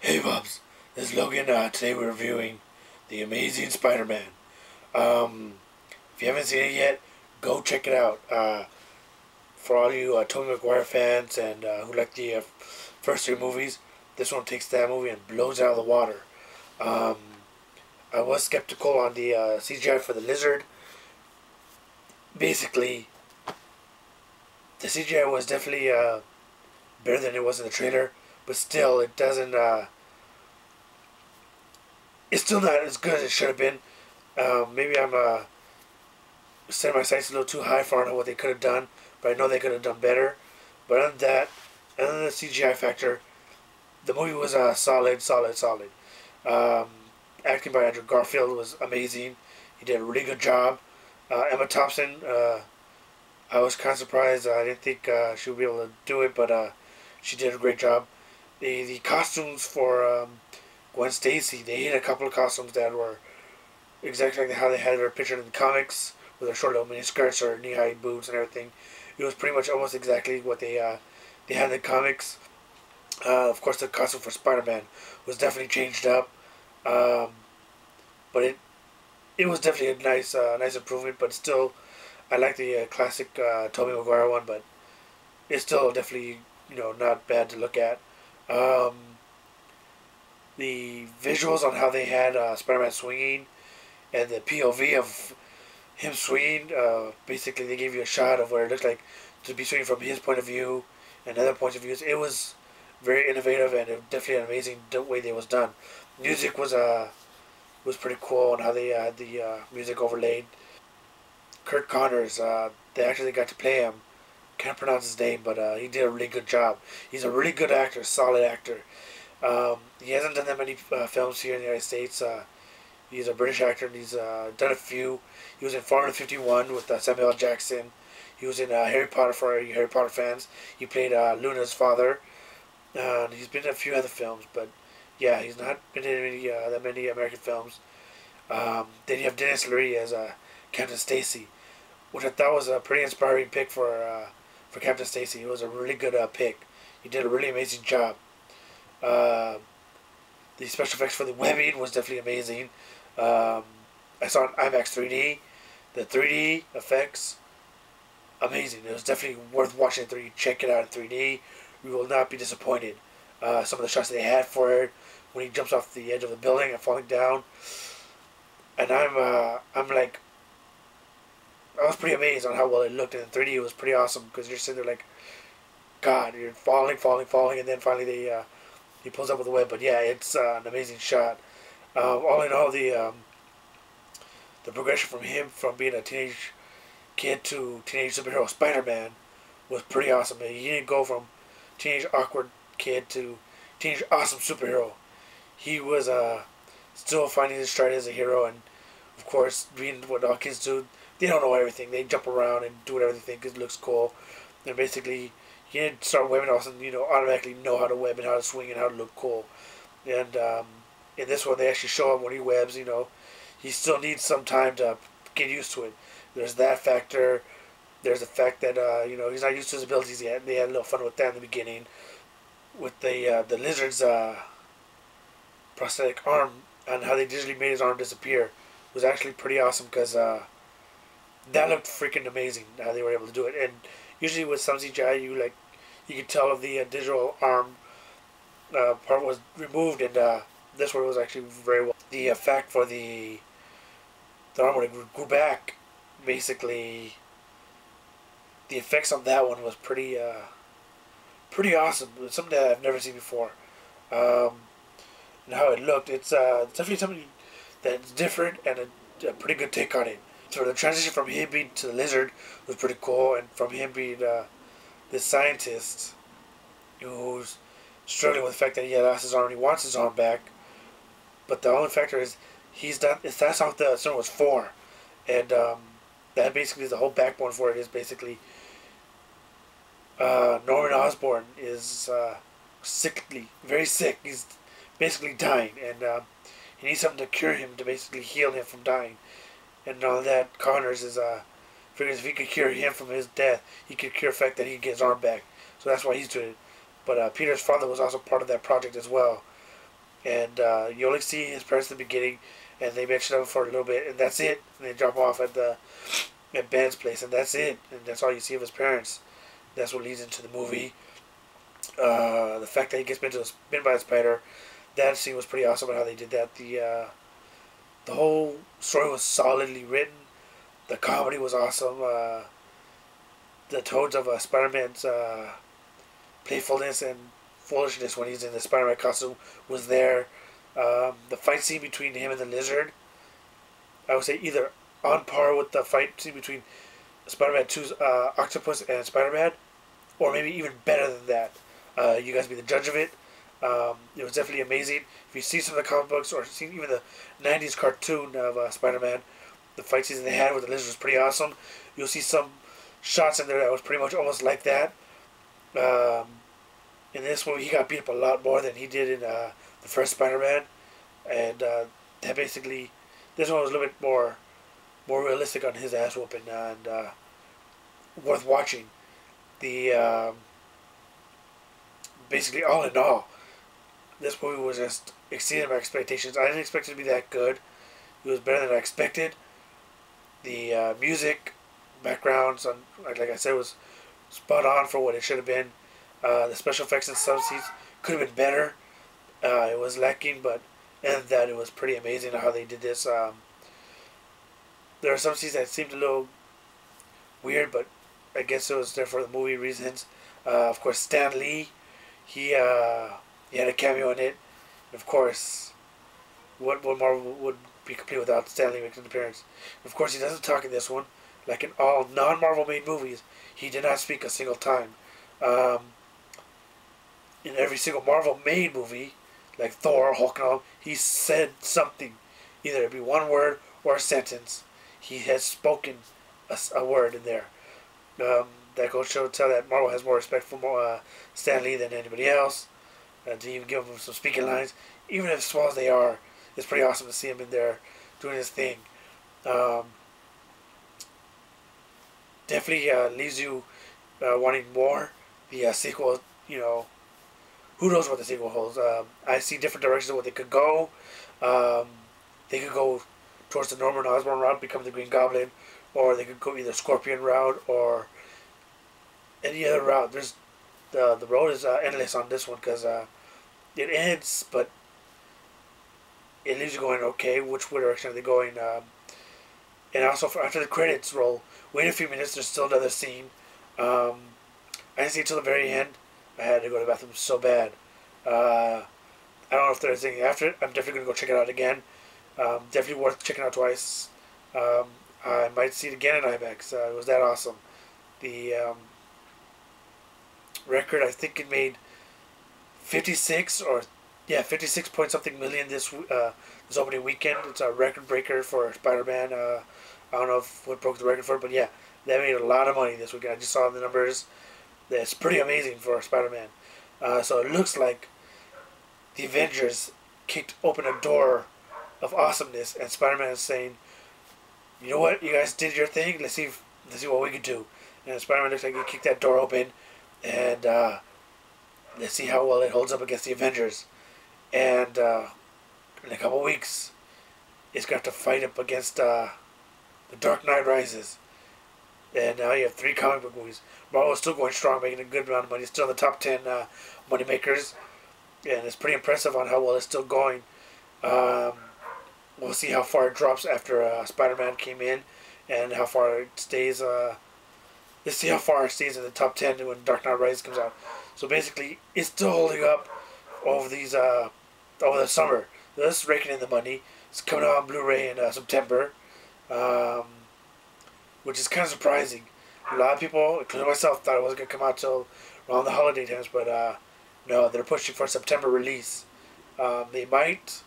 Hey Bubs, this is Logan. Today we're reviewing The Amazing Spider-Man. If you haven't seen it yet, go check it out. For all you Tobey Maguire fans and who like the first three movies, this one takes that movie and blows it out of the water. Um, I was skeptical on the CGI for the lizard. Basically, the CGI was definitely better than it was in the trailer, but still, it doesn't. It's still not as good as it should have been. Maybe I'm setting my sights a little too high for what they could have done, but I know they could have done better. But other than that, other than the CGI factor, the movie was solid. Acting by Andrew Garfield was amazing. He did a really good job. Emma Thompson, I was kind of surprised. I didn't think she would be able to do it, but she did a great job. The costumes for Gwen Stacy, they had a couple of costumes that were exactly like how they had her pictured in the comics, with her short little mini skirts or knee-high boots and everything. It was pretty much almost exactly what they had in the comics. Of course, the costume for Spider-Man was definitely changed up, but it was definitely a nice improvement. But still, I like the classic Tobey Maguire one, but it's still definitely not bad to look at. The visuals on how they had Spider-Man swinging and the POV of him swinging, basically they gave you a shot of what it looked like to be swinging from his point of view and other points of views. It was very innovative and definitely an amazing way they was done. Music was pretty cool on how they had the music overlaid. Kurt Connors, the actor that got to play him, can't pronounce his name, but he did a really good job. He's a really good actor, solid actor. He hasn't done that many films here in the United States. He's a British actor, and he's done a few. He was in Formula 51 with Samuel L. Jackson. He was in Harry Potter for you Harry Potter fans. He played Luna's father. He's been in a few other films, but yeah, he's not been in any, that many American films. Then you have Denis Leary as Captain Stacy, which I thought was a pretty inspiring pick for Captain Stacy. It was a really good pick. He did a really amazing job. The special effects for the webbing was definitely amazing. I saw it in IMAX 3D. The 3D effects, amazing. It was definitely worth watching in 3D. Check it out in 3D. You will not be disappointed. Some of the shots they had for it, when he jumps off the edge of the building and falling down. And I'm like, I was pretty amazed on how well it looked. And in 3D it was pretty awesome, because you're sitting there like, God, you're falling, and then finally he pulls up with the web. But yeah, it's an amazing shot. All in all, the progression from him from being a teenage kid to teenage superhero Spider-Man was pretty awesome. He didn't go from teenage awkward kid to teenage awesome superhero. He was still finding his stride as a hero, and of course, being what all kids do, they don't know everything. They jump around and do whatever they think it looks cool. And basically, he didn't start webbing all of a sudden, automatically know how to web and how to swing and how to look cool. And in this one, they actually show him when he webs, he still needs some time to get used to it. There's that factor. There's the fact that, he's not used to his abilities yet. They had a little fun with that in the beginning. With the lizard's prosthetic arm and how they digitally made his arm disappear was actually pretty awesome, because that looked freaking amazing how they were able to do it. And usually with some CGI, you could tell if the digital arm part was removed, and this one was actually very well. The effect for the arm when it grew back, basically, the effects on that one was pretty awesome. It was something that I've never seen before. And how it looked, it's definitely something that's different and a pretty good take on it. So the transition from him being to the lizard was pretty cool, and from him being this scientist who's struggling with the fact that he lost his arm and he wants his arm back. But the only factor is that's how the cinema was for. And that basically is the whole backbone for it. Is basically Norman Osborn is sickly, very sick. He's basically dying, and he needs something to cure him, to basically heal him from dying. And all that, Connors is figures if he could cure him from his death, he could cure the fact that he gets his arm back. So that's why he's doing it. But Peter's father was also part of that project as well. and you only see his parents in the beginning, and they mention them for a little bit, and that's it. And they drop off at Ben's place, and that's it. And that's all you see of his parents. That's what leads into the movie. The fact that he gets bitten by a spider, that scene was pretty awesome. And how they did that. The whole story was solidly written. The comedy was awesome. The tones of Spider-Man's playfulness and foolishness when he's in the Spider-Man costume was there. The fight scene between him and the Lizard, I would say either on par with the fight scene between Spider-Man 2's Octopus and Spider-Man, or maybe even better than that. You guys be the judge of it. It was definitely amazing. If you see some of the comic books or see even the 90s cartoon of Spider-Man, the fight scenes they had with the Lizard was pretty awesome. You'll see some shots in there that was pretty much almost like that. In this movie, he got beat up a lot more than he did in the first Spider-Man, and that basically, this one was a little bit more realistic on his ass whooping and worth watching. The basically all in all, this movie was just exceeding my expectations. I didn't expect it to be that good. It was better than I expected. The music, backgrounds, like I said, was spot on for what it should have been. The special effects in some scenes could have been better. It was lacking, but and that it was pretty amazing how they did this. There are some scenes that seemed a little weird, but I guess it was there for the movie reasons. Of course, Stan Lee, he had a cameo in it. And of course, what Marvel would be complete without Stan Lee making an appearance? Of course, he doesn't talk in this one. Like in all non-Marvel made movies, he did not speak a single time. In every single Marvel made movie, like Thor, Hulk, and all, he said something. Either it be one word or a sentence. He has spoken a word in there. That goes to tell that Marvel has more respect for Stan Lee than anybody else. To even give him some speaking lines, even as small as they are, it's pretty awesome to see him in there doing his thing. Definitely leaves you wanting more. The sequel, who knows what the sequel holds. I see different directions of what they could go. They could go towards the Norman Osborn route, become the Green Goblin, or they could go either Scorpion route or any other route. There's the road is endless on this one because it ends, but it leaves you going, okay, which direction are they going? And also, after the credits roll, wait a few minutes, there's still another scene. I didn't see it till the very end. I had to go to the bathroom so bad. I don't know if there's anything after it. I'm definitely going to go check it out again. Definitely worth checking out twice. I might see it again in IMAX. It was that awesome. The record, I think it made 56 point something million this opening weekend. It's a record breaker for Spider-Man. I don't know what broke the record for it, but yeah, that made a lot of money this weekend. I just saw the numbers. That's pretty amazing for Spider-Man. So it looks like the Avengers kicked open a door of awesomeness, and Spider-Man is saying, "You know what? You guys did your thing. Let's see what we can do." And Spider-Man looks like he kicked that door open, and let's see how well it holds up against the Avengers. And in a couple weeks, it's going to have to fight up against the Dark Knight Rises. And now you have 3 comic book movies. Marvel is still going strong, making a good amount of money. It's still in the top 10 money makers. And it's pretty impressive on how well it's still going. We'll see how far it drops after Spider-Man came in and how far it stays. Let's see how far it stays in the top 10 when Dark Knight Rises comes out. So basically, it's still holding up over over the summer. It's raking in the money. It's coming out on Blu-ray in September, which is kind of surprising. A lot of people, including myself, thought it wasn't going to come out till around the holiday times, but no, they're pushing for a September release. They might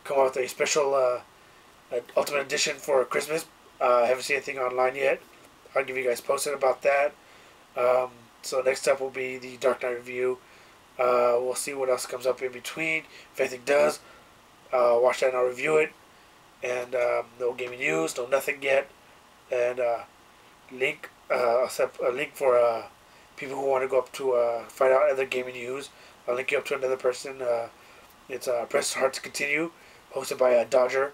come out with a special Ultimate Edition for Christmas. I haven't seen anything online yet. I'll give you guys posted about that. So next up will be the Dark Knight review. We'll see what else comes up in between. If anything does, watch that and I'll review it. And no gaming news, no nothing yet. And I'll set a link for people who want to go up to find out other gaming news. I'll link you up to another person It's Press Heart to Continue, hosted by Dodger,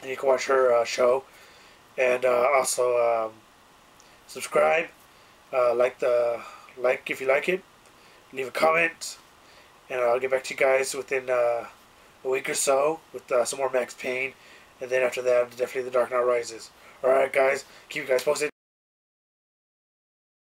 and you can watch her show. And also subscribe, like if you like it, leave a comment, and I'll get back to you guys within a week or so with some more Max Payne, and then after that, definitely The Dark Knight Rises. Alright, guys, keep you guys posted.